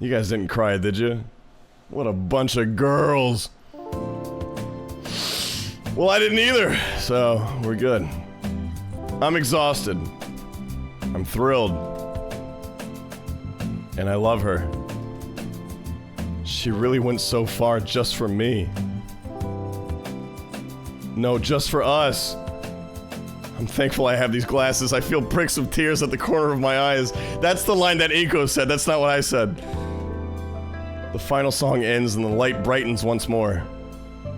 You guys didn't cry, did you? What a bunch of girls. Well, I didn't either, so we're good. I'm exhausted. I'm thrilled. And I love her. She really went so far just for me. No, just for us. I'm thankful I have these glasses. I feel pricks of tears at the corner of my eyes. That's the line that Eiko said. That's not what I said. The final song ends and the light brightens once more.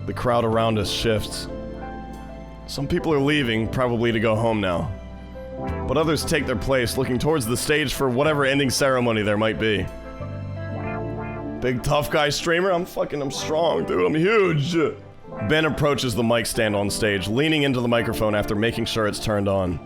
The crowd around us shifts. Some people are leaving, probably to go home now. But others take their place, looking towards the stage for whatever ending ceremony there might be. Big tough guy streamer? I'm strong, dude. I'm huge. Ben approaches the mic stand on stage, leaning into the microphone after making sure it's turned on.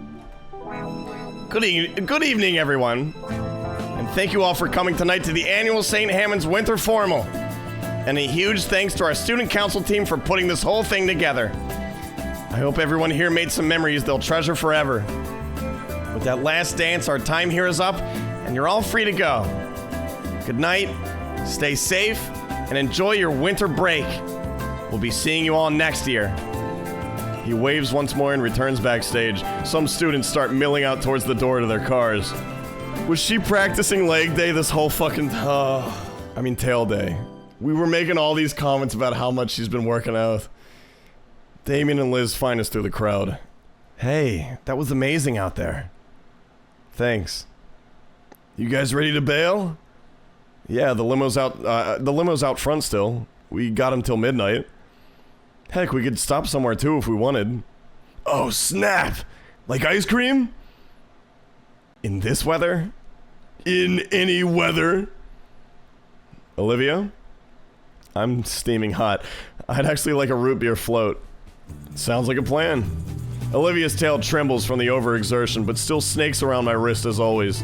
Good evening, everyone. And thank you all for coming tonight to the annual St. Hammond's Winter Formal. And a huge thanks to our student council team for putting this whole thing together. I hope everyone here made some memories they'll treasure forever. With that last dance, our time here is up, and you're all free to go. Good night, stay safe, and enjoy your winter break. We'll be seeing you all next year. He waves once more and returns backstage. Some students start milling out towards the door to their cars. Was she practicing leg day this whole fucking... tail day. We were making all these comments about how much she's been working out. Damien and Liz find us through the crowd. Hey, that was amazing out there. Thanks. You guys ready to bail? Yeah, the limo's out front still. We got them till midnight. Heck, we could stop somewhere too if we wanted. Oh, snap! Like ice cream? In this weather? In any weather? Olivia? I'm steaming hot. I'd actually like a root beer float. Sounds like a plan. Olivia's tail trembles from the overexertion, but still snakes around my wrist as always.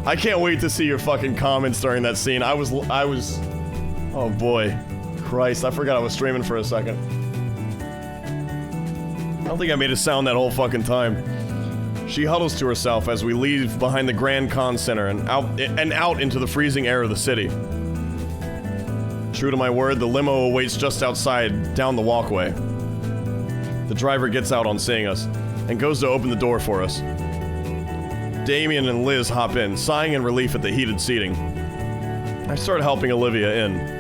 I can't wait to see your fucking comments during that scene. I was... Oh boy. Christ, I forgot I was streaming for a second. I don't think I made a sound that whole fucking time. She huddles to herself as we leave behind the Grand Con Center and out into the freezing air of the city. True to my word, the limo awaits just outside, down the walkway. The driver gets out on seeing us, and goes to open the door for us. Damien and Liz hop in, sighing in relief at the heated seating. I start helping Olivia in.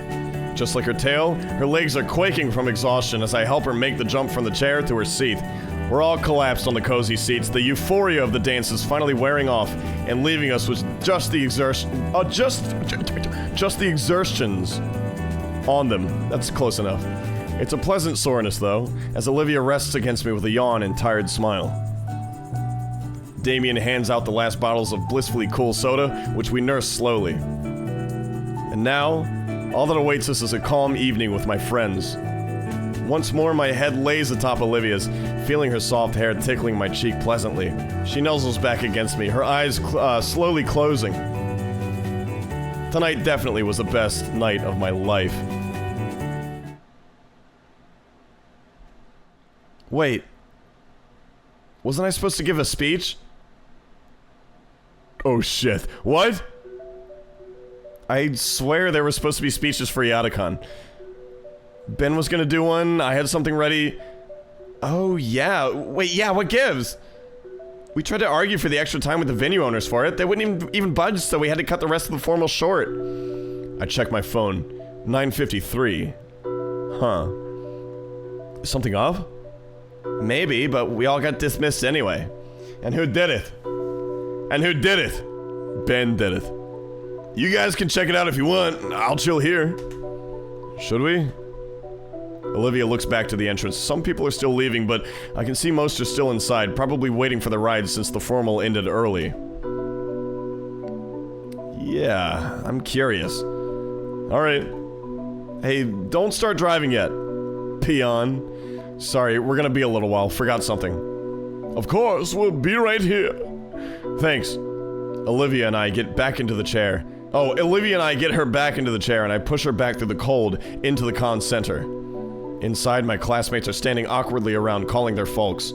Just like her tail, her legs are quaking from exhaustion as I help her make the jump from the chair to her seat. We're all collapsed on the cozy seats, the euphoria of the dance is finally wearing off, and leaving us with just the exertions on them. That's close enough. It's a pleasant soreness, though, as Olivia rests against me with a yawn and tired smile. Damien hands out the last bottles of blissfully cool soda, which we nurse slowly. And now, all that awaits us is a calm evening with my friends. Once more, my head lays atop Olivia's, feeling her soft hair tickling my cheek pleasantly. She nuzzles back against me, her eyes slowly closing. Tonight definitely was the best night of my life. Wait. Wasn't I supposed to give a speech? Oh shit. What? I swear there were supposed to be speeches for Yatacon. Ben was gonna do one, I had something ready. Oh yeah, wait, yeah, what gives? We tried to argue for the extra time with the venue owners for it. They wouldn't even budge, so we had to cut the rest of the formal short. I checked my phone. 9:53. Huh. Something up? Maybe, but we all got dismissed anyway. And who did it? And who did it? Ben did it. You guys can check it out if you want. I'll chill here. Should we? Olivia looks back to the entrance. Some people are still leaving, but I can see most are still inside, probably waiting for the ride since the formal ended early. Yeah, I'm curious. Alright. Hey, don't start driving yet, peon. Sorry, we're gonna be a little while. Forgot something. Of course, we'll be right here. Thanks. Olivia and I get back into the chair. Oh, Olivia and I get her back into the chair and I push her back through the cold into the con center. Inside, my classmates are standing awkwardly around calling their folks.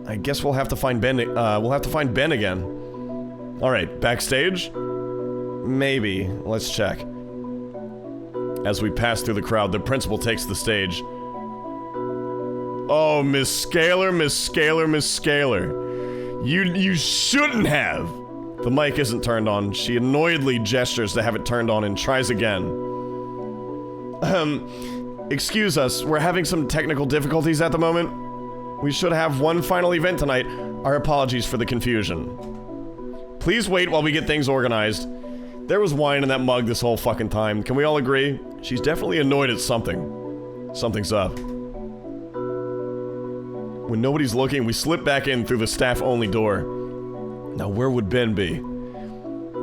I guess we'll have to find Ben again. Alright, backstage? Maybe. Let's check. As we pass through the crowd, the principal takes the stage. Oh, Miss Scaler, Miss Scaler, Miss Scaler. You shouldn't have! The mic isn't turned on. She annoyedly gestures to have it turned on and tries again. Excuse us, we're having some technical difficulties at the moment. We should have one final event tonight. Our apologies for the confusion. Please wait while we get things organized. There was wine in that mug this whole fucking time. Can we all agree? She's definitely annoyed at something. Something's up. When nobody's looking, we slip back in through the staff-only door. Now, where would Ben be?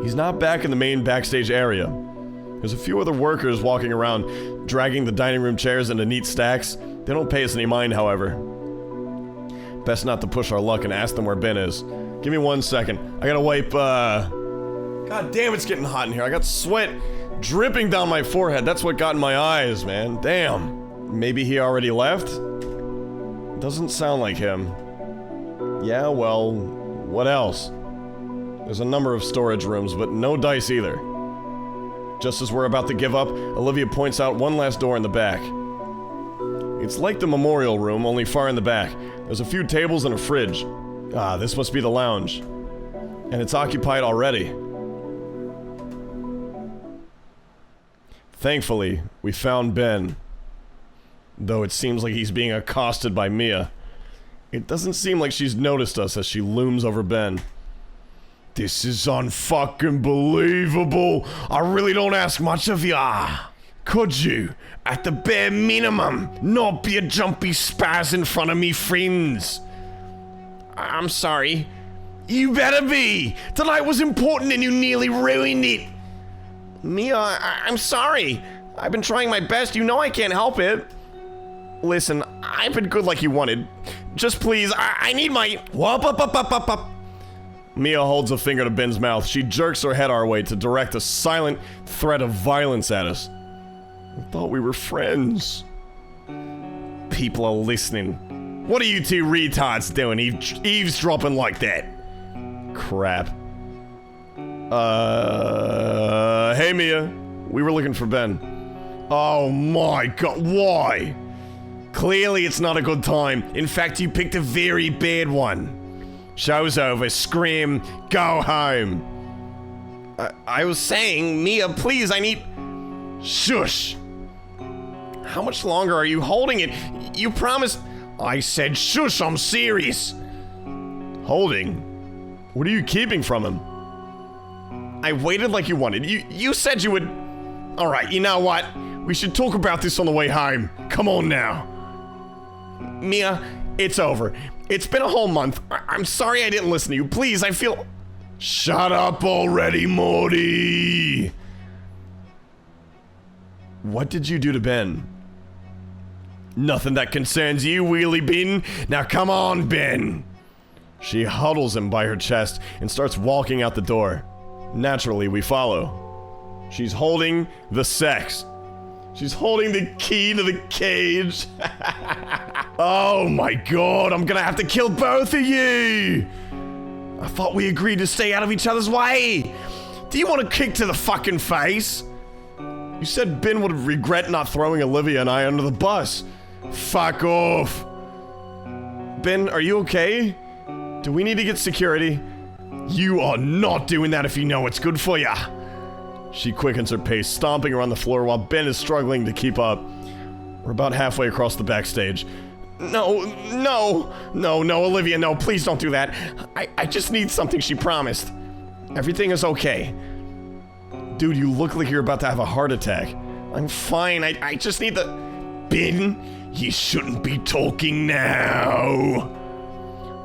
He's not back in the main backstage area. There's a few other workers walking around, dragging the dining room chairs into neat stacks. They don't pay us any mind, however. Best not to push our luck and ask them where Ben is. Give me 1 second. I gotta wipe, God damn, it's getting hot in here. I got sweat dripping down my forehead. That's what got in my eyes, man. Damn. Maybe he already left? Doesn't sound like him. Yeah, well, what else? There's a number of storage rooms, but no dice either. Just as we're about to give up, Olivia points out one last door in the back. It's like the memorial room, only far in the back. There's a few tables and a fridge. Ah, this must be the lounge. And it's occupied already. Thankfully, we found Ben. Though it seems like he's being accosted by Mia. It doesn't seem like she's noticed us as she looms over Ben. This is unfucking believable. I really don't ask much of ya. Could you, at the bare minimum, not be a jumpy spaz in front of me friends? I'm sorry. You better be. Tonight was important and you nearly ruined it. Mia, I'm sorry. I've been trying my best. You know I can't help it. Listen, I've been good like you wanted. Just please, I need my... Up. Mia holds a finger to Ben's mouth. She jerks her head our way to direct a silent threat of violence at us. I thought we were friends. People are listening. What are you two retards doing, eavesdropping like that? Crap. Hey Mia. We were looking for Ben. Oh my god, why? Clearly it's not a good time. In fact, you picked a very bad one. Show's over. Scream. Go home. I was saying, Mia, please, I need... Shush. How much longer are you holding it? You promised... I said shush, I'm serious. Holding? What are you keeping from him? I waited like you wanted. You said you would... Alright, you know what? We should talk about this on the way home. Come on now. Mia, it's over. It's been a whole month. I'm sorry I didn't listen to you. Please, I feel... Shut up already, Morty! What did you do to Ben? Nothing that concerns you, wheelie bin. Now come on, Ben! She huddles him by her chest and starts walking out the door. Naturally, we follow. She's holding the sex. She's holding the key to the cage. Oh my god, I'm gonna have to kill both of you! I thought we agreed to stay out of each other's way! Do you want a kick to the fucking face? You said Ben would regret not throwing Olivia and I under the bus. Fuck off. Ben, are you okay? Do we need to get security? You are not doing that if you know what's good for ya. She quickens her pace, stomping around the floor while Ben is struggling to keep up. We're about halfway across the backstage. No, Olivia, no, please don't do that. I just need something she promised. Everything is okay. Dude, you look like you're about to have a heart attack. I'm fine, I just need the... Ben, you shouldn't be talking now.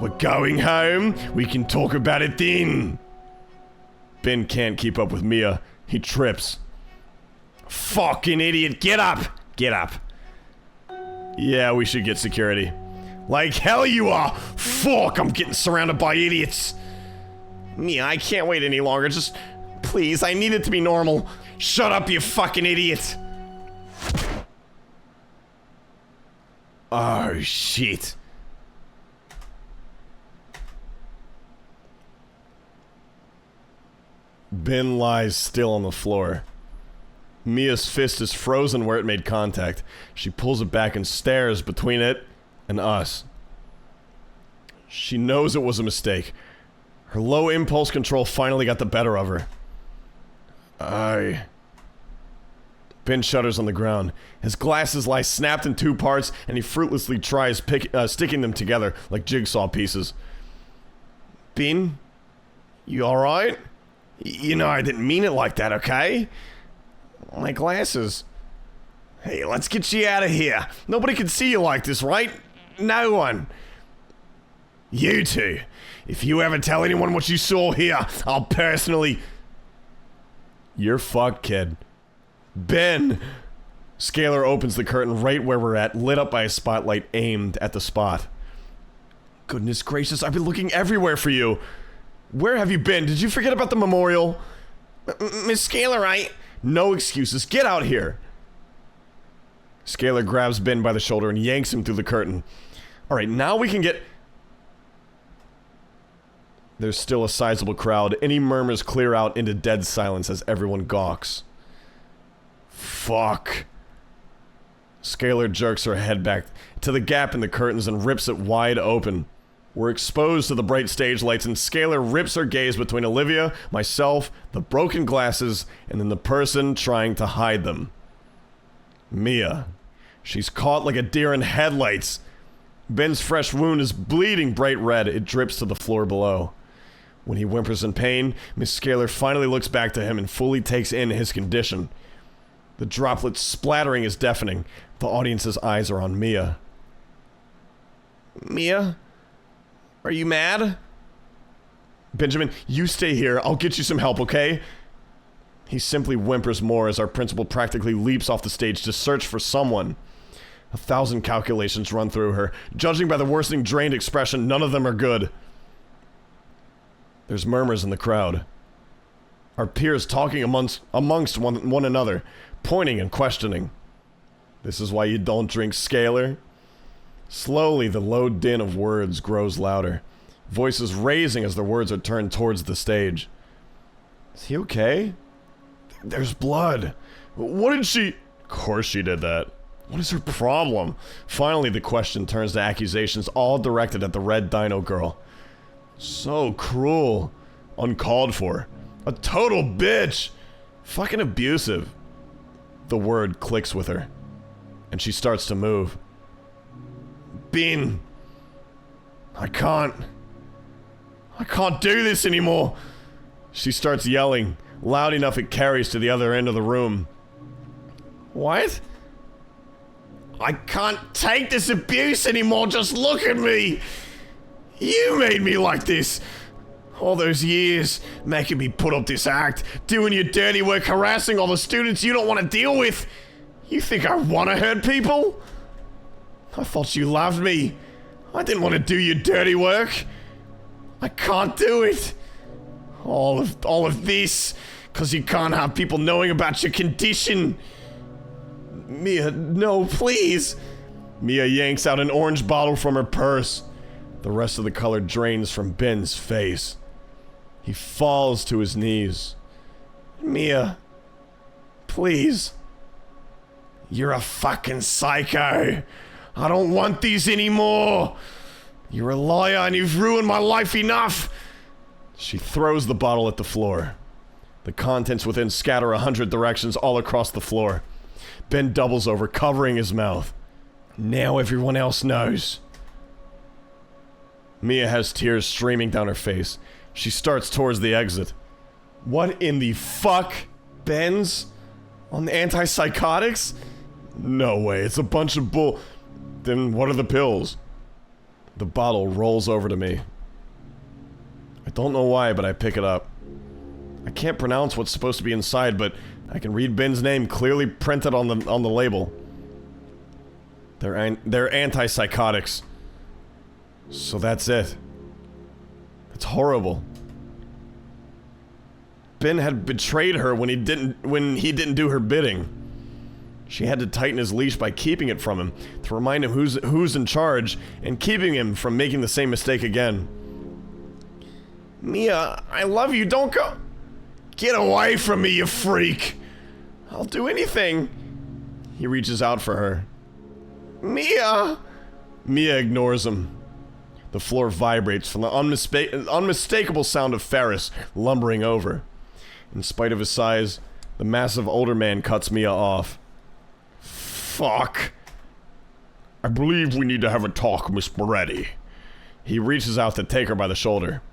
We're going home, we can talk about it then. Ben can't keep up with Mia. He trips. Fucking idiot, get up! Get up. Yeah, we should get security. Like hell you are! Fuck, I'm getting surrounded by idiots! Mia, I can't wait any longer, just... Please, I need it to be normal. Shut up, you fucking idiot! Oh, shit. Ben lies still on the floor. Mia's fist is frozen where it made contact. She pulls it back and stares between it and us. She knows it was a mistake. Her low impulse control finally got the better of her. Ben shudders on the ground. His glasses lie snapped in two parts, and he fruitlessly tries sticking them together like jigsaw pieces. Ben? You alright? You know I didn't mean it like that, okay? My glasses. Hey, let's get you out of here. Nobody can see you like this, right? No one. You two. If you ever tell anyone what you saw here, I'll personally... You're fucked, kid. Ben! Scalar opens the curtain right where we're at, lit up by a spotlight aimed at the spot. Goodness gracious, I've been looking everywhere for you. Where have you been? Did you forget about the memorial? Miss Scalar, No excuses. Get out here. Scalar grabs Ben by the shoulder and yanks him through the curtain. Alright, now we can get... There's still a sizable crowd. Any murmurs clear out into dead silence as everyone gawks. Fuck. Scalar jerks her head back to the gap in the curtains and rips it wide open. We're exposed to the bright stage lights, and Scalar rips her gaze between Olivia, myself, the broken glasses, and then the person trying to hide them. Mia. She's caught like a deer in headlights. Ben's fresh wound is bleeding bright red. It drips to the floor below. When he whimpers in pain, Miss Scalar finally looks back to him and fully takes in his condition. The droplets splattering is deafening. The audience's eyes are on Mia. Mia? Are you mad? Benjamin, you stay here. I'll get you some help, okay? He simply whimpers more as our principal practically leaps off the stage to search for someone. 1,000 calculations run through her. Judging by the worsening drained expression, none of them are good. There's murmurs in the crowd. Our peers talking amongst one another, pointing and questioning. This is why you don't drink, Scalar. Slowly, the low din of words grows louder. Voices raising as the words are turned towards the stage. Is he okay? There's blood. What did she... Of course she did that. What is her problem? Finally, the question turns to accusations, all directed at the red dino girl. So cruel. Uncalled for. A total bitch. Fucking abusive. The word clicks with her, and she starts to move. Ben. I can't do this anymore. She starts yelling, loud enough it carries to the other end of the room. What? I can't take this abuse anymore, just look at me. You made me like this. All those years, making me put up this act, doing your dirty work, harassing all the students you don't want to deal with. You think I want to hurt people? I thought you loved me. I didn't want to do your dirty work. I can't do it. All of this, because you can't have people knowing about your condition. Mia, no, please. Mia yanks out an orange bottle from her purse. The rest of the color drains from Ben's face. He falls to his knees. Mia, please. You're a fucking psycho. I don't want these anymore. You're a liar and you've ruined my life enough. She throws the bottle at the floor. The contents within scatter 100 directions all across the floor. Ben doubles over, covering his mouth. Now everyone else knows. Mia has tears streaming down her face. She starts towards the exit. What in the fuck? Ben's? On the antipsychotics? No way, it's a bunch of bull... Then what are the pills? The bottle rolls over to me. I don't know why, but I pick it up. I can't pronounce what's supposed to be inside, but I can read Ben's name clearly printed on the label. They're antipsychotics. So that's it. It's horrible. Ben had betrayed her when he didn't do her bidding. She had to tighten his leash by keeping it from him, to remind him who's in charge, and keeping him from making the same mistake again. Mia, I love you, don't go... Get away from me, you freak! I'll do anything. He reaches out for her. Mia! Mia ignores him. The floor vibrates from the unmistakable sound of Ferris lumbering over. In spite of his size, the massive older man cuts Mia off. Fuck. I believe we need to have a talk, Miss Moretti. He reaches out to take her by the shoulder.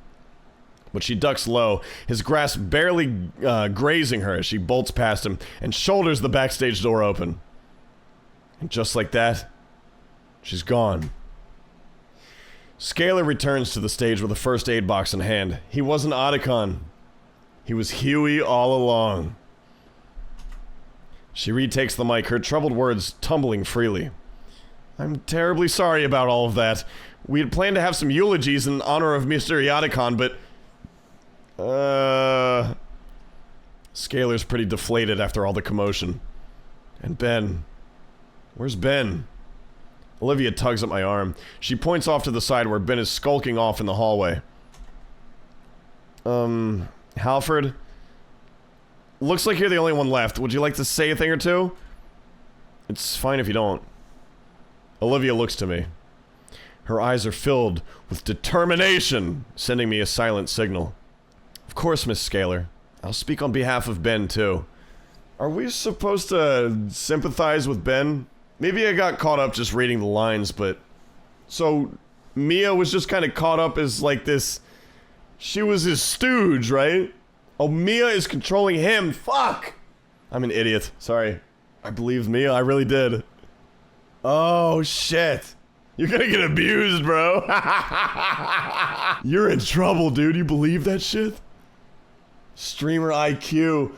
But she ducks low, his grasp barely grazing her as she bolts past him and shoulders the backstage door open. And just like that, she's gone. Scalar returns to the stage with a first aid box in hand. He wasn't Otacon. He was Huey all along. She retakes the mic, her troubled words tumbling freely. I'm terribly sorry about all of that. We had planned to have some eulogies in honor of Mr. Yatacon, but... Scalar's pretty deflated after all the commotion. And Ben... Where's Ben? Olivia tugs at my arm. She points off to the side where Ben is skulking off in the hallway. Halford? Looks like you're the only one left. Would you like to say a thing or two? It's fine if you don't. Olivia looks to me. Her eyes are filled with determination, sending me a silent signal. Of course, Miss Scalar. I'll speak on behalf of Ben, too. Are we supposed to sympathize with Ben? Maybe I got caught up just reading the lines, but... So, Mia was just kind of caught up as, like, this... She was his stooge, right? Oh, Mia is controlling him. Fuck! I'm an idiot. Sorry. I believed Mia. I really did. Oh, shit. You're gonna get abused, bro. You're in trouble, dude. You believe that shit? Streamer IQ.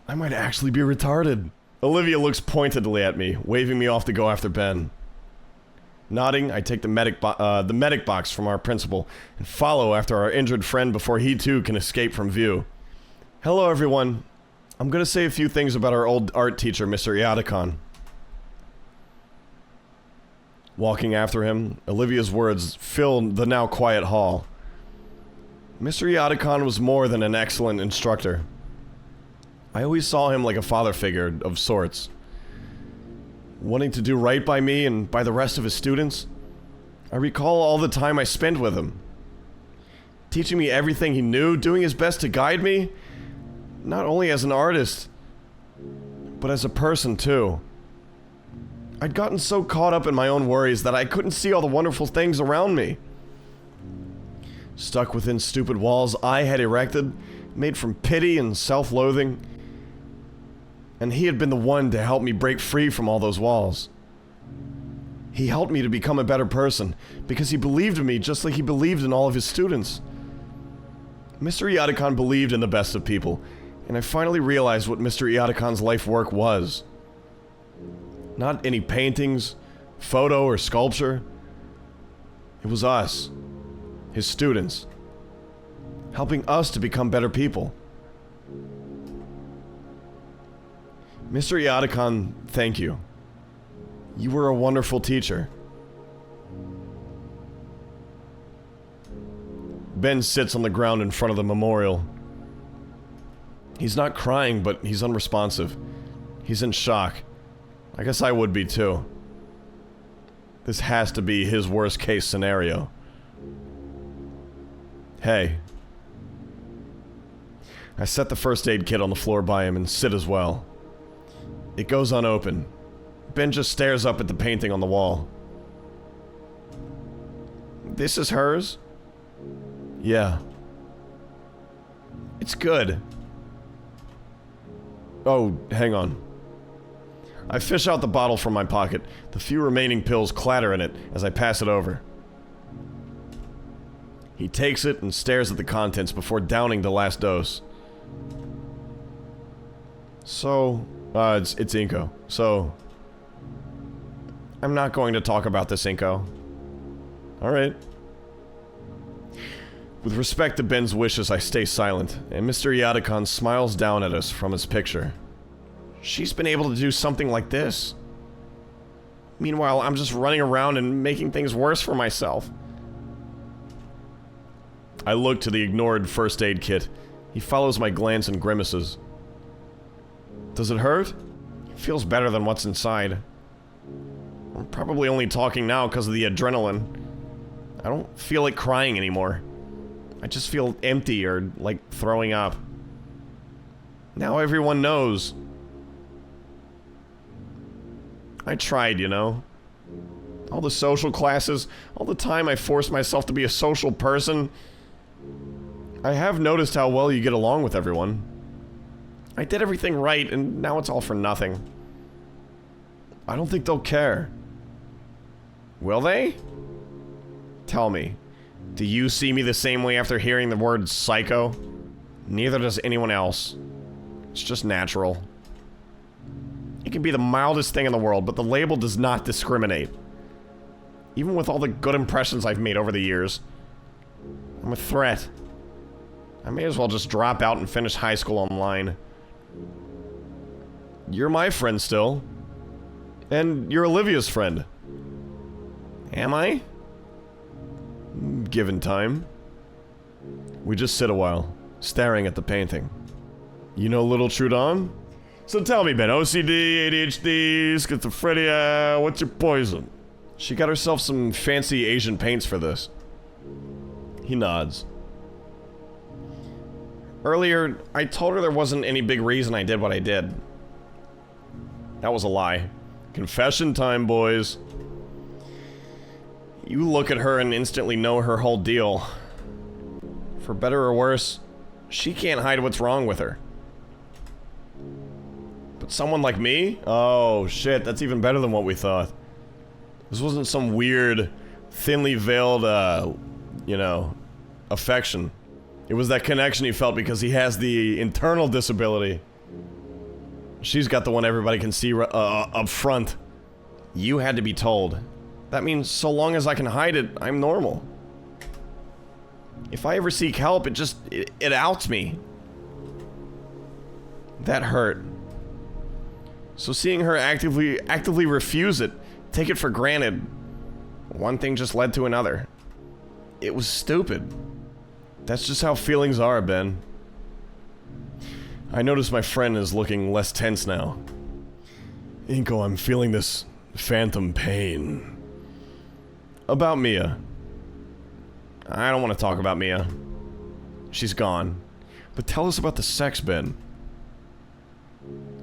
I might actually be retarded. Olivia looks pointedly at me, waving me off to go after Ben. Nodding, I take the medic box from our principal and follow after our injured friend before he too can escape from view. Hello, everyone. I'm gonna say a few things about our old art teacher, Mr. Yatacon. Walking after him, Olivia's words filled the now quiet hall. Mr. Yatacon was more than an excellent instructor. I always saw him like a father figure of sorts. Wanting to do right by me and by the rest of his students, I recall all the time I spent with him. Teaching me everything he knew, doing his best to guide me, not only as an artist, but as a person too. I'd gotten so caught up in my own worries that I couldn't see all the wonderful things around me. Stuck within stupid walls I had erected, made from pity and self-loathing, and he had been the one to help me break free from all those walls. He helped me to become a better person, because he believed in me just like he believed in all of his students. Mr. Yatacon believed in the best of people, and I finally realized what Mr. Yatacon's life work was. Not any paintings, photo, or sculpture. It was us, his students, helping us to become better people. Mr. Yatacon, thank you. You were a wonderful teacher. Ben sits on the ground in front of the memorial. He's not crying, but he's unresponsive. He's in shock. I guess I would be too. This has to be his worst case scenario. Hey. I set the first aid kit on the floor by him and sit as well. It goes unopened. Ben just stares up at the painting on the wall. This is hers? Yeah. It's good. Oh, hang on. I fish out the bottle from my pocket. The few remaining pills clatter in it as I pass it over. He takes it and stares at the contents before downing the last dose. So, it's Inko. So, I'm not going to talk about this, Inko. Alright. With respect to Ben's wishes, I stay silent, and Mr. Yatacon smiles down at us from his picture. She's been able to do something like this. Meanwhile, I'm just running around and making things worse for myself. I look to the ignored first aid kit. He follows my glance and grimaces. Does it hurt? It feels better than what's inside. I'm probably only talking now because of the adrenaline. I don't feel like crying anymore. I just feel empty or like throwing up. Now everyone knows. I tried, you know. All the social classes, all the time I forced myself to be a social person. I have noticed how well you get along with everyone. I did everything right, and now it's all for nothing. I don't think they'll care. Will they? Tell me, do you see me the same way after hearing the word psycho? Neither does anyone else. It's just natural. It can be the mildest thing in the world, but the label does not discriminate. Even with all the good impressions I've made over the years. I'm a threat. I may as well just drop out and finish high school online. You're my friend still. And you're Olivia's friend. Am I? Given time. We just sit a while, staring at the painting. You know Little Trudon? So tell me, Ben, OCD, ADHD, schizophrenia, what's your poison? She got herself some fancy Asian paints for this. He nods. Earlier, I told her there wasn't any big reason I did what I did. That was a lie. Confession time, boys. You look at her and instantly know her whole deal. For better or worse, she can't hide what's wrong with her. But someone like me? Oh, shit, that's even better than what we thought. This wasn't some weird, thinly veiled, you know, affection. It was that connection he felt because he has the internal disability. She's got the one everybody can see up front. You had to be told. That means so long as I can hide it, I'm normal. If I ever seek help, it outs me. That hurt. So seeing her actively refuse it, take it for granted, one thing just led to another. It was stupid. That's just how feelings are, Ben. I notice my friend is looking less tense now. Inko, I'm feeling this phantom pain. About Mia. I don't want to talk about Mia. She's gone. But tell us about the sex, Ben.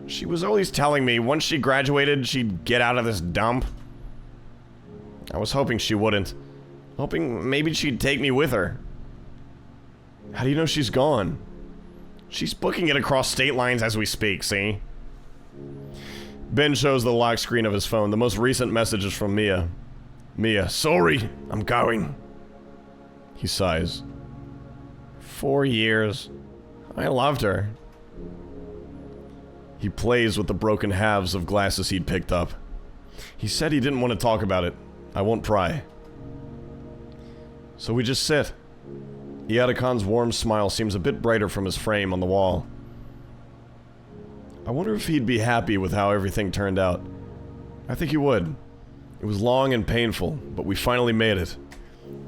She was always telling me once she graduated, she'd get out of this dump. I was hoping she wouldn't. Hoping maybe she'd take me with her. How do you know she's gone? She's booking it across state lines as we speak, see? Ben shows the lock screen of his phone. The most recent message is from Mia. Mia, sorry, I'm going. He sighs. 4 years. I loved her. He plays with the broken halves of glasses he'd picked up. He said he didn't want to talk about it. I won't pry. So we just sit. Iadakon's warm smile seems a bit brighter from his frame on the wall. I wonder if he'd be happy with how everything turned out. I think he would. It was long and painful, but we finally made it.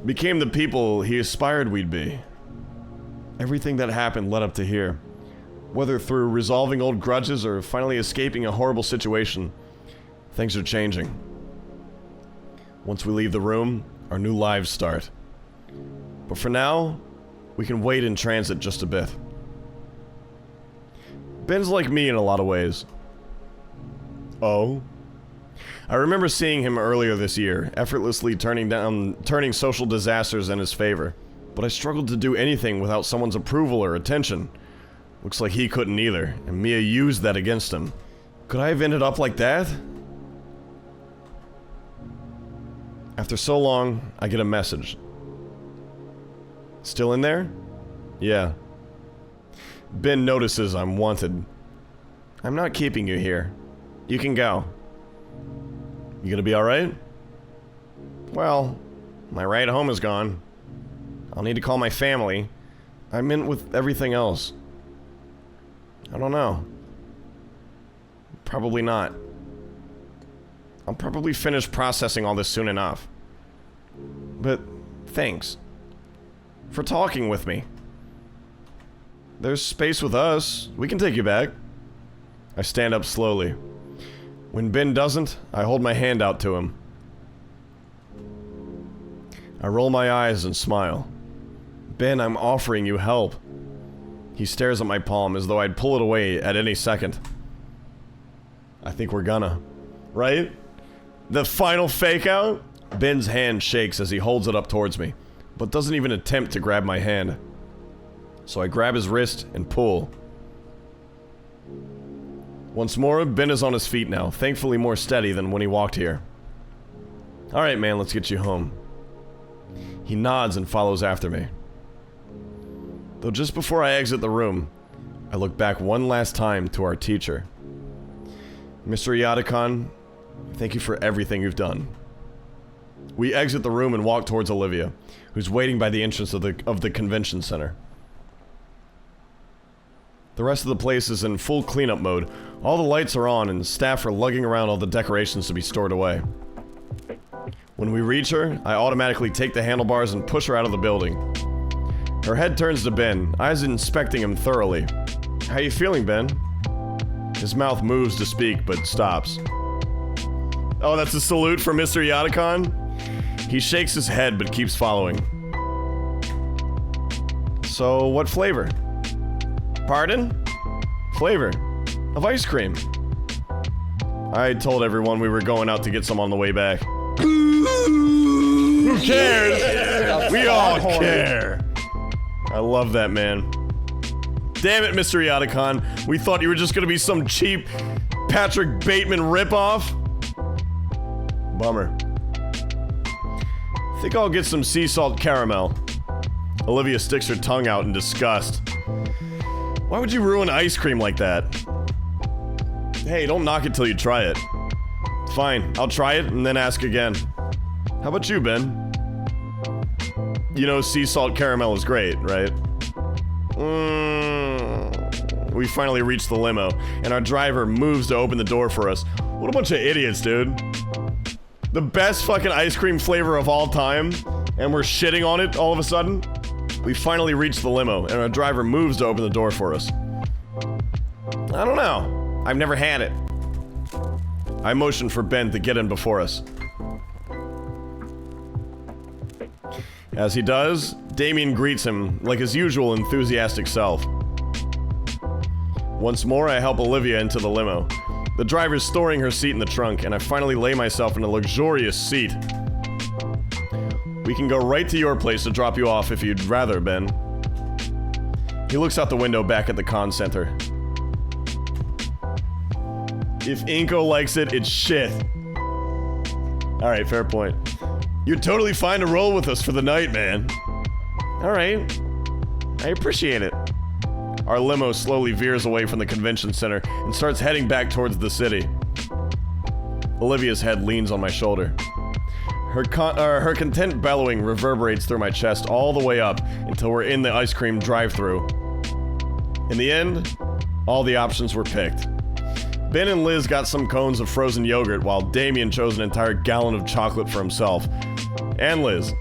Became the people he aspired we'd be. Everything that happened led up to here. Whether through resolving old grudges or finally escaping a horrible situation, things are changing. Once we leave the room, our new lives start. But for now, we can wait in transit just a bit. Ben's like me in a lot of ways. Oh? I remember seeing him earlier this year, effortlessly turning social disasters in his favor. But I struggled to do anything without someone's approval or attention. Looks like he couldn't either, and Mia used that against him. Could I have ended up like that? After so long, I get a message. Still in there? Yeah. Ben notices I'm wanted. I'm not keeping you here. You can go. You gonna be alright? Well, my ride home is gone. I'll need to call my family. I'm in with everything else. I don't know. Probably not. I'll probably finish processing all this soon enough. But thanks. For talking with me. There's space with us. We can take you back. I stand up slowly. When Ben doesn't, I hold my hand out to him. I roll my eyes and smile. Ben, I'm offering you help. He stares at my palm as though I'd pull it away at any second. I think we're gonna. Right? The final fake out? Ben's hand shakes as he holds it up towards me, but doesn't even attempt to grab my hand. So I grab his wrist and pull. Once more, Ben is on his feet now, thankfully more steady than when he walked here. Alright man, let's get you home. He nods and follows after me. Though just before I exit the room, I look back one last time to our teacher. Mr. Yadakon, thank you for everything you've done. We exit the room and walk towards Olivia, who's waiting by the entrance of the convention center. The rest of the place is in full cleanup mode. All the lights are on and staff are lugging around all the decorations to be stored away. When we reach her, I automatically take the handlebars and push her out of the building. Her head turns to Ben, eyes inspecting him thoroughly. How you feeling, Ben? His mouth moves to speak, but stops. Oh, that's a salute for Mr. Yadakon? He shakes his head, but keeps following. So, what flavor? Pardon? Flavor. Of ice cream. I told everyone we were going out to get some on the way back. Who cares? We all care. I love that, man. Damn it, Mr. Yadakon. We thought you were just gonna be some cheap Patrick Bateman ripoff. Bummer. Think I'll get some sea salt caramel. Olivia sticks her tongue out in disgust. Why would you ruin ice cream like that? Hey, don't knock it till you try it. Fine, I'll try it and then ask again. How about you, Ben? You know sea salt caramel is great, right? We finally reach the limo, and our driver moves to open the door for us. What a bunch of idiots, dude. The best fucking ice cream flavor of all time, and we're shitting on it all of a sudden? We finally reach the limo, and our driver moves to open the door for us. I don't know. I've never had it. I motion for Ben to get in before us. As he does, Damien greets him like his usual enthusiastic self. Once more, I help Olivia into the limo. The driver's storing her seat in the trunk, and I finally lay myself in a luxurious seat. We can go right to your place to drop you off if you'd rather, Ben. He looks out the window back at the con center. If Inko likes it, it's shit. Alright, fair point. You're totally fine to roll with us for the night, man. Alright. I appreciate it. Our limo slowly veers away from the convention center and starts heading back towards the city. Olivia's head leans on my shoulder. Her content bellowing reverberates through my chest all the way up until we're in the ice cream drive-thru. In the end, all the options were picked. Ben and Liz got some cones of frozen yogurt while Damien chose an entire gallon of chocolate for himself. And Liz.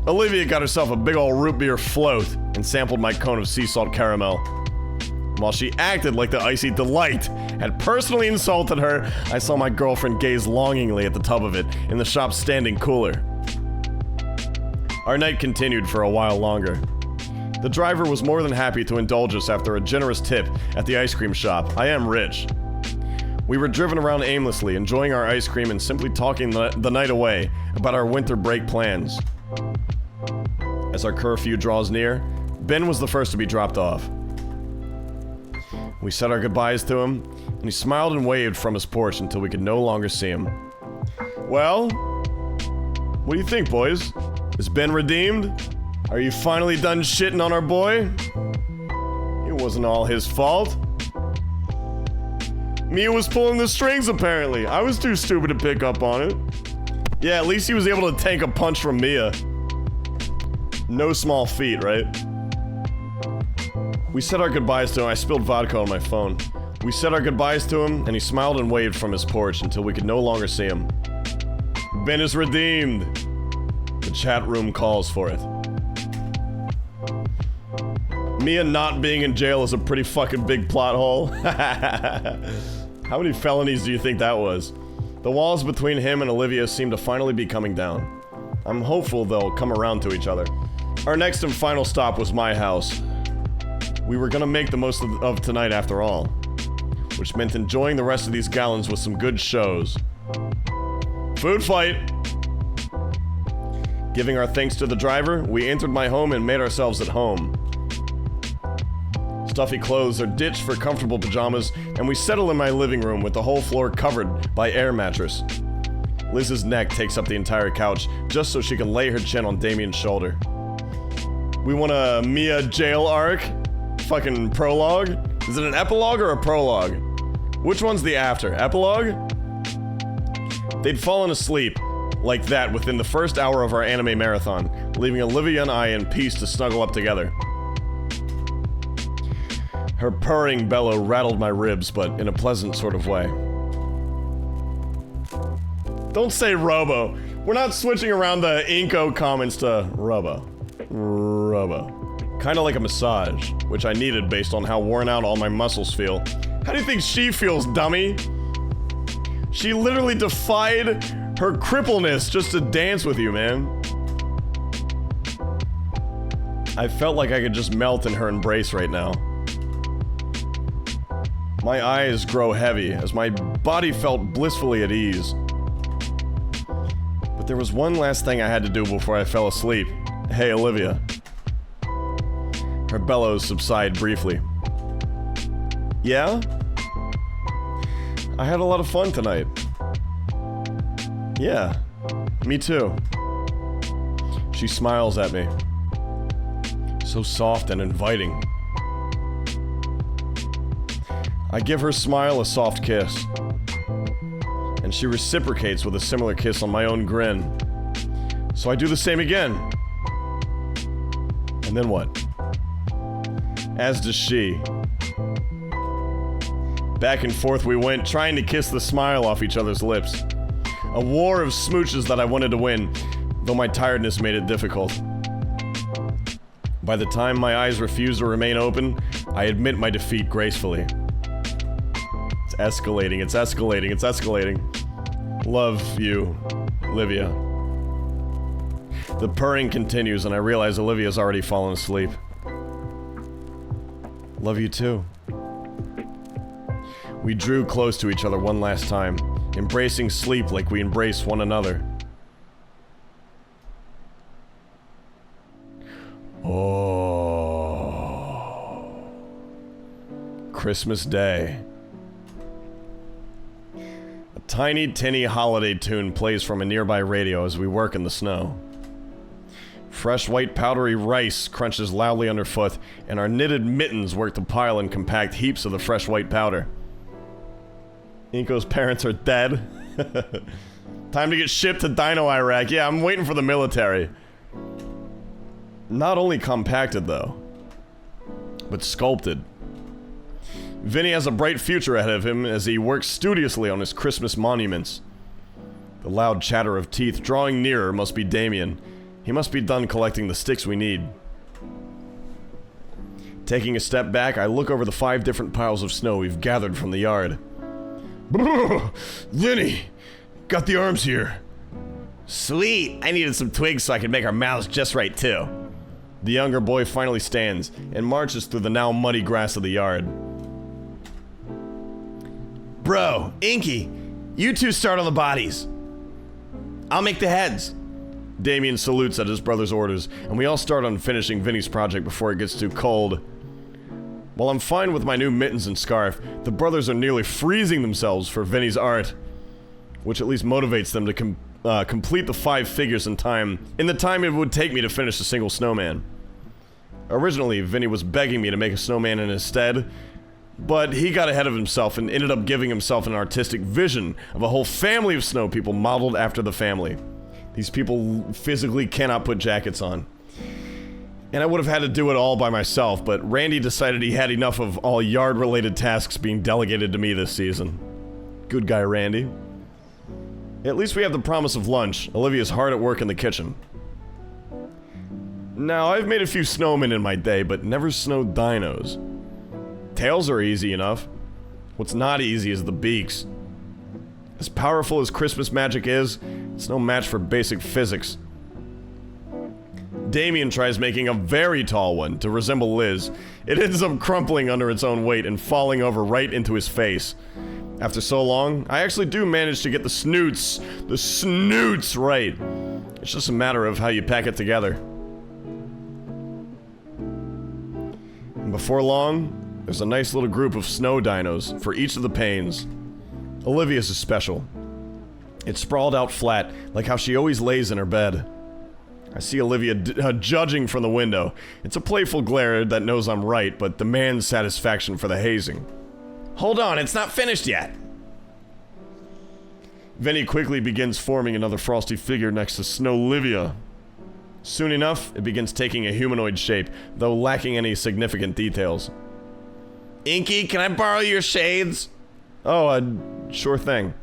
Olivia got herself a big ol' root beer float and sampled my cone of sea salt caramel. While she acted like the icy delight had personally insulted her, I saw my girlfriend gaze longingly at the tub of it in the shop's standing cooler. Our night continued for a while longer. The driver was more than happy to indulge us after a generous tip at the ice cream shop. I am rich. We were driven around aimlessly, enjoying our ice cream and simply talking the night away about our winter break plans. As our curfew draws near, Ben was the first to be dropped off. We said our goodbyes to him, and he smiled and waved from his porch until we could no longer see him. Well, what do you think, boys? Is Ben redeemed? Are you finally done shitting on our boy? It wasn't all his fault. Mia was pulling the strings, apparently. I was too stupid to pick up on it. Yeah, at least he was able to tank a punch from Mia. No small feat, right? We said our goodbyes to him. I spilled vodka on my phone. We said our goodbyes to him, and he smiled and waved from his porch until we could no longer see him. Ben is redeemed. The chat room calls for it. Mia not being in jail is a pretty fucking big plot hole. How many felonies do you think that was? The walls between him and Olivia seem to finally be coming down. I'm hopeful they'll come around to each other. Our next and final stop was my house. We were gonna make the most of tonight after all, which meant enjoying the rest of these gallons with some good shows. Food fight! Giving our thanks to the driver, we entered my home and made ourselves at home. Stuffy clothes are ditched for comfortable pajamas, and we settle in my living room with the whole floor covered by air mattress. Liz's neck takes up the entire couch, just so she can lay her chin on Damien's shoulder. We want a Mia jail arc? Fucking prologue? Is it an epilogue or a prologue? Which one's the after? Epilogue? They'd fallen asleep like that within the first hour of our anime marathon, leaving Olivia and I in peace to snuggle up together. Her purring bellow rattled my ribs, but in a pleasant sort of way. Don't say Robo. We're not switching around the Inko comments to Robo. Robo. Kinda like a massage, which I needed based on how worn out all my muscles feel. How do you think she feels, dummy? She literally defied her crippleness just to dance with you, man. I felt like I could just melt in her embrace right now. My eyes grow heavy as my body felt blissfully at ease. But there was one last thing I had to do before I fell asleep. Hey, Olivia. Her bellows subside briefly. Yeah? I had a lot of fun tonight. Yeah, me too. She smiles at me. So soft and inviting. I give her smile a soft kiss. And she reciprocates with a similar kiss on my own grin. So I do the same again. And then what? As does she. Back and forth we went, trying to kiss the smile off each other's lips. A war of smooches that I wanted to win, though my tiredness made it difficult. By the time my eyes refused to remain open, I admit my defeat gracefully. It's escalating, it's escalating, it's escalating. Love you, Olivia. The purring continues and I realize Olivia's already fallen asleep. Love you too. We drew close to each other one last time, embracing sleep like we embrace one another. Oh. Christmas Day. A tiny, tinny holiday tune plays from a nearby radio as we work in the snow. Fresh white powdery rice crunches loudly underfoot, and our knitted mittens work to pile and compact heaps of the fresh white powder. Inko's parents are dead. Time to get shipped to Dino Iraq. Yeah, I'm waiting for the military. Not only compacted, though, but sculpted. Vinny has a bright future ahead of him as he works studiously on his Christmas monuments. The loud chatter of teeth drawing nearer must be Damien. He must be done collecting the sticks we need. Taking a step back, I look over the 5 different piles of snow we've gathered from the yard. Vinny! Got the arms here. Sweet! I needed some twigs so I could make our mouths just right, too. The younger boy finally stands and marches through the now muddy grass of the yard. Bro, Inky, you two start on the bodies. I'll make the heads. Damien salutes at his brother's orders, and we all start on finishing Vinny's project before it gets too cold. While I'm fine with my new mittens and scarf, the brothers are nearly freezing themselves for Vinny's art, which at least motivates them to complete the 5 figures in the time it would take me to finish a single snowman. Originally, Vinny was begging me to make a snowman in his stead, but he got ahead of himself and ended up giving himself an artistic vision of a whole family of snow people modeled after the family. These people physically cannot put jackets on. And I would have had to do it all by myself, but Randy decided he had enough of all yard-related tasks being delegated to me this season. Good guy, Randy. At least we have the promise of lunch. Olivia's hard at work in the kitchen. Now, I've made a few snowmen in my day, but never snowed dinos. Tails are easy enough. What's not easy is the beaks. As powerful as Christmas magic is, it's no match for basic physics. Damien tries making a very tall one to resemble Liz. It ends up crumpling under its own weight and falling over right into his face. After so long, I actually do manage to get the snoots right. It's just a matter of how you pack it together. And before long, there's a nice little group of snow dinos for each of the panes. Olivia's is special. It's sprawled out flat, like how she always lays in her bed. I see Olivia judging from the window. It's a playful glare that knows I'm right, but demands satisfaction for the hazing. Hold on, it's not finished yet! Vinny quickly begins forming another frosty figure next to Snowlivia. Soon enough, it begins taking a humanoid shape, though lacking any significant details. Inky, can I borrow your shades? Oh, sure thing.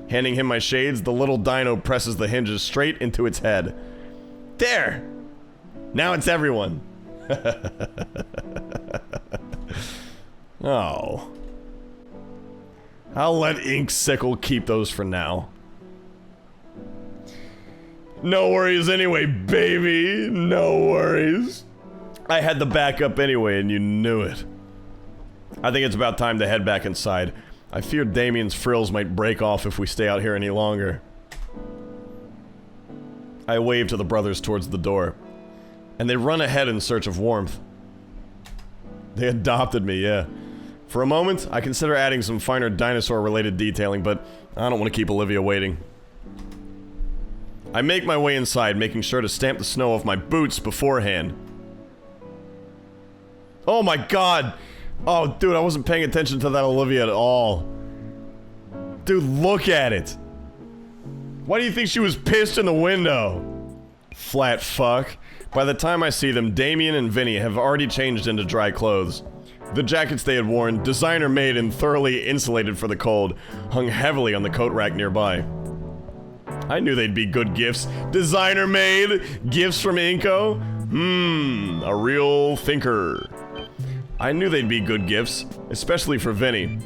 Handing him my shades, the little dino presses the hinges straight into its head. There! Now it's everyone. Oh. I'll let Inksickle keep those for now. No worries anyway, baby. No worries. I had the backup anyway, and you knew it. I think it's about time to head back inside. I fear Damien's frills might break off if we stay out here any longer. I wave to the brothers towards the door, and they run ahead in search of warmth. They adopted me, yeah. For a moment, I consider adding some finer dinosaur-related detailing, but I don't want to keep Olivia waiting. I make my way inside, making sure to stamp the snow off my boots beforehand. Oh my god! Oh, dude, I wasn't paying attention to that Olivia at all. Dude, look at it! Why do you think she was pissed in the window? Flat fuck. By the time I see them, Damien and Vinny have already changed into dry clothes. The jackets they had worn, designer made and thoroughly insulated for the cold, hung heavily on the coat rack nearby. I knew they'd be good gifts. Designer made! Gifts from Inko? A real thinker. I knew they'd be good gifts, especially for Vinny.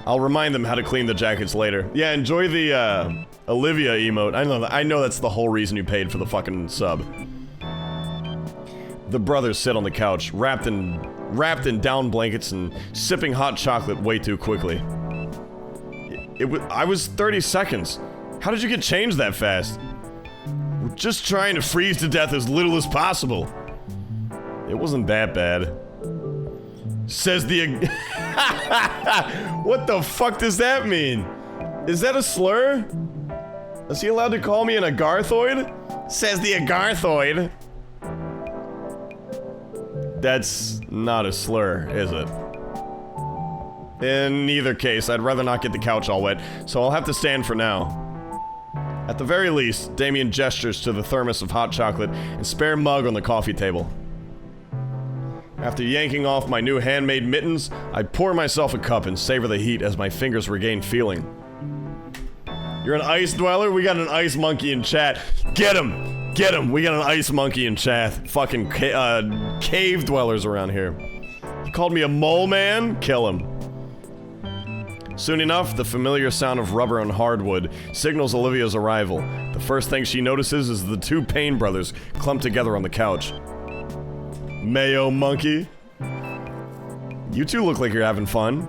I'll remind them how to clean the jackets later. Yeah, enjoy the, Olivia emote. I know that's the whole reason you paid for the fucking sub. The brothers sit on the couch, wrapped in down blankets and sipping hot chocolate way too quickly. I was 30 seconds. How did you get changed that fast? We're just trying to freeze to death as little as possible. It wasn't that bad. Says the... What the fuck does that mean? Is that a slur? Is he allowed to call me an agarthoid? Says the agarthoid. That's not a slur, is it? In either case, I'd rather not get the couch all wet, so I'll have to stand for now. At the very least, Damien gestures to the thermos of hot chocolate and spare mug on the coffee table. After yanking off my new handmade mittens, I pour myself a cup and savor the heat as my fingers regain feeling. You're an ice dweller? We got an ice monkey in chat. Get him! Get him! We got an ice monkey in chat. Fucking cave dwellers around here. He called me a mole man? Kill him. Soon enough, the familiar sound of rubber on hardwood signals Olivia's arrival. The first thing she notices is the two Payne brothers clumped together on the couch. Mayo monkey? You two look like you're having fun.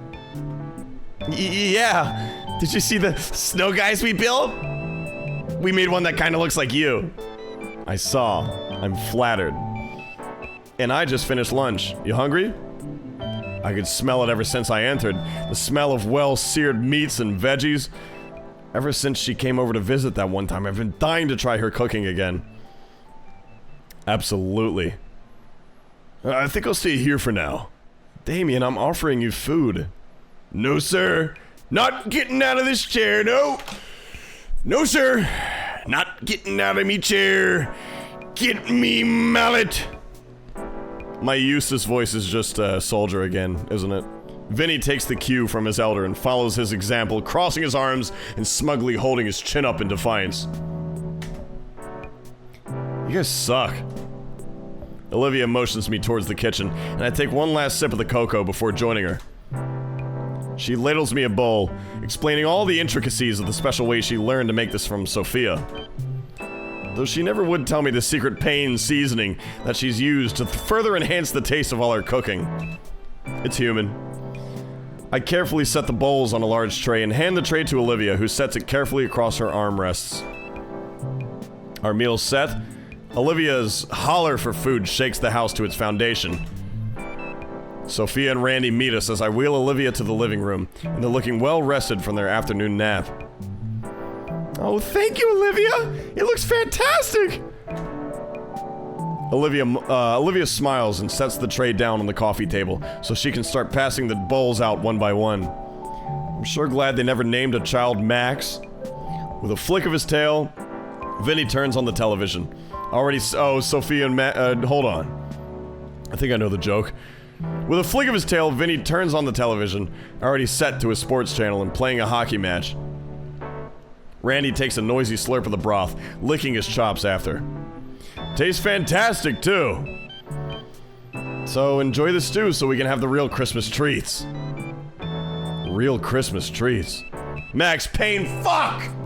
Yeah. Did you see the snow guys we built? We made one that kind of looks like you. I saw. I'm flattered. And I just finished lunch. You hungry? I could smell it ever since I entered. The smell of well-seared meats and veggies. Ever since she came over to visit that one time, I've been dying to try her cooking again. Absolutely. I think I'll stay here for now. Damien, I'm offering you food. No, sir. Not getting out of this chair, no. No, sir. Not getting out of me chair. Get me mallet. My Eustace voice is just a soldier again, isn't it? Vinny takes the cue from his elder and follows his example, crossing his arms and smugly holding his chin up in defiance. You guys suck. Olivia motions me towards the kitchen, and I take one last sip of the cocoa before joining her. She ladles me a bowl, explaining all the intricacies of the special way she learned to make this from Sophia. Though she never would tell me the secret pain seasoning that she's used to further enhance the taste of all her cooking. It's human. I carefully set the bowls on a large tray and hand the tray to Olivia, who sets it carefully across her armrests. Our meal's set. Olivia's holler for food shakes the house to its foundation. Sophia and Randy meet us as I wheel Olivia to the living room, and they're looking well rested from their afternoon nap. Oh, thank you, Olivia! It looks fantastic! Olivia smiles and sets the tray down on the coffee table so she can start passing the bowls out one by one. I'm sure glad they never named a child Max. With a flick of his tail, Vinny turns on the television. Sophia and hold on. I think I know the joke. With a flick of his tail, Vinny turns on the television, already set to his sports channel and playing a hockey match. Randy takes a noisy slurp of the broth, licking his chops after. Tastes fantastic, too. So enjoy the stew so we can have the real Christmas treats. Real Christmas treats. Max Payne, fuck!